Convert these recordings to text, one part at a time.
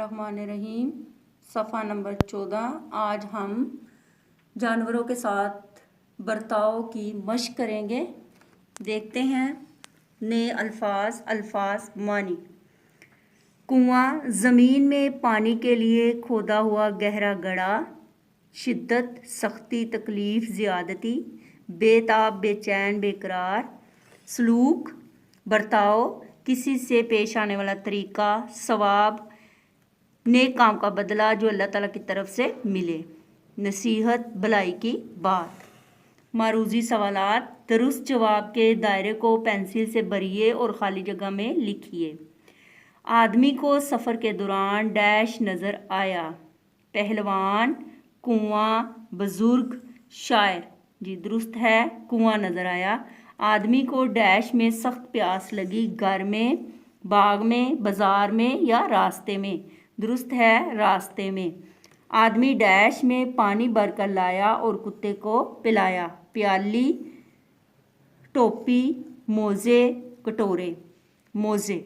बिस्मिल्लाहिर्रहमानिर्रहीम। सफ़ा नंबर 14। आज हम जानवरों के साथ बर्ताव की मशक करेंगे। देखते हैं नए अल्फाज मानी। कुआं, ज़मीन में पानी के लिए खोदा हुआ गहरा गड्ढा। शिद्दत, सख्ती, तकलीफ़, ज़्यादती। बेताब, बेचैन, बेकरार। सलूक, बर्ताव, किसी से पेश आने वाला तरीका। सवाब, नेक काम का बदला जो अल्लाह ताला की तरफ से मिले। नसीहत, भलाई की बात। मारूजी सवालात, दुरुस्त जवाब के दायरे को पेंसिल से भरिए और खाली जगह में लिखिए। आदमी को सफ़र के दौरान डैश नज़र आया। पहलवान, कुआं, बुजुर्ग, शायर। जी दुरुस्त है, कुआं नज़र आया। आदमी को डैश में सख्त प्यास लगी। घर में, बाग में, बाजार में या रास्ते में। दुरुस्त है, रास्ते में। आदमी डैश में पानी भरकर लाया और कुत्ते को पिलाया। प्याली, टोपी, मोजे, कटोरे। मोजे।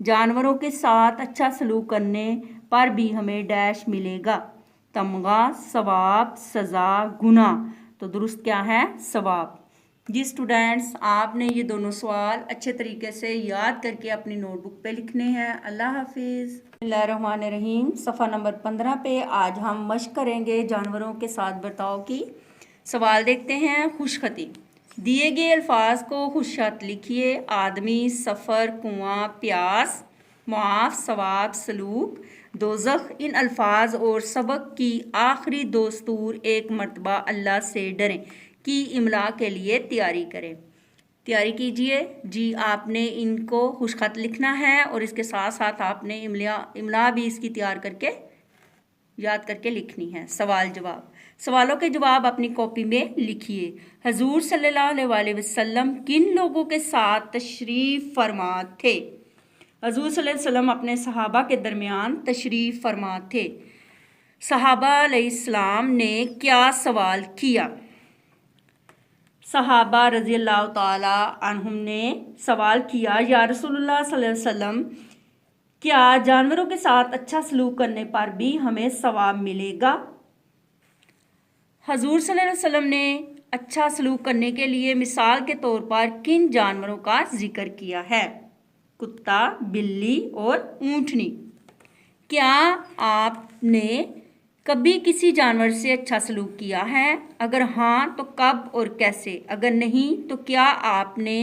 जानवरों के साथ अच्छा सलूक करने पर भी हमें डैश मिलेगा। तमगा, सवाब, सज़ा, गुनाह। तो दुरुस्त क्या है? सवाब। जी स्टूडेंट्स, आपने ये दोनों सवाल अच्छे तरीके से याद करके अपनी नोटबुक पे लिखने हैं। अल्लाह हाफिज़। बिस्मिल्लाहिर्रहमानिर्रहीम। सफ़ा नंबर 15 पे आज हम मशक करेंगे जानवरों के साथ बर्ताव की। सवाल देखते हैं। खुशखती। दिए गए अल्फाज को खुशखत लिखिए। आदमी, सफ़र, कुआं, प्यास, मुआफ़, सवाब, सलूक, दोज़ख। इन अल्फाज और सबक की आखिरी दो सतूर एक मरतबा अल्लाह से डरें की इमला के लिए तैयारी करें। तैयारी कीजिए। जी आपने इनको खुशखत लिखना है और इसके साथ साथ आपने इमला भी इसकी तैयार करके याद करके लिखनी है। सवाल जवाब। सवालों के जवाब अपनी कॉपी में लिखिए। हजूर सल्लल्लाहु अलैहि वसल्लम किन लोगों के साथ तशरीफ़ फरमा थे? हजूर सल्लल्लाहु अलैहि वसल्लम अपने सहाबा के दरमियान तशरीफ़ फरमा थे। सहाबा अलैहिस्सलाम ने क्या सवाल किया? सहाबा रज़ी अल्लाह ताला अन्हुम ने सवाल किया, या रसूलुल्लाह सल्लल्लाहु अलैहि वसल्लम, क्या जानवरों के साथ अच्छा सलूक करने पर भी हमें सवाब मिलेगा? हजूर सल्लल्लाहु अलैहि वसल्लम ने अच्छा सलूक करने के लिए मिसाल के तौर पर किन जानवरों का जिक्र किया है? कुत्ता, बिल्ली और ऊँटनी। क्या आपने कभी किसी जानवर से अच्छा सलूक किया है? अगर हाँ तो कब और कैसे? अगर नहीं तो क्या आपने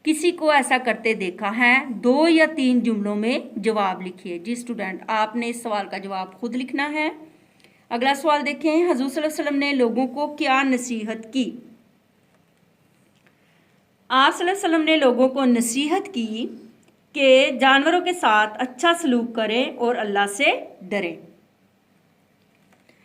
किसी को ऐसा करते देखा है? 2 या 3 जुमलों में जवाब लिखिए। जी स्टूडेंट, आपने इस सवाल का जवाब खुद लिखना है। अगला सवाल देखें। हजूर सल्लल्लाहु अलैहि वसल्लम ने लोगों को क्या नसीहत की? आप सल्लल्लाहु अलैहि वसल्लम ने लोगों को नसीहत की कि जानवरों के साथ अच्छा सलूक करें और अल्लाह से डरें।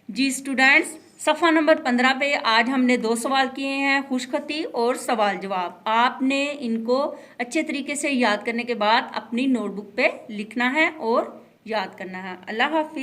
जी स्टूडेंट्स, सफ़ा नंबर 15 पे आज हमने 2 सवाल किए हैं, खुशखती और सवाल जवाब। आपने इनको अच्छे तरीके से याद करने के बाद अपनी नोटबुक पे लिखना है और याद करना है। अल्लाह हाफिज़।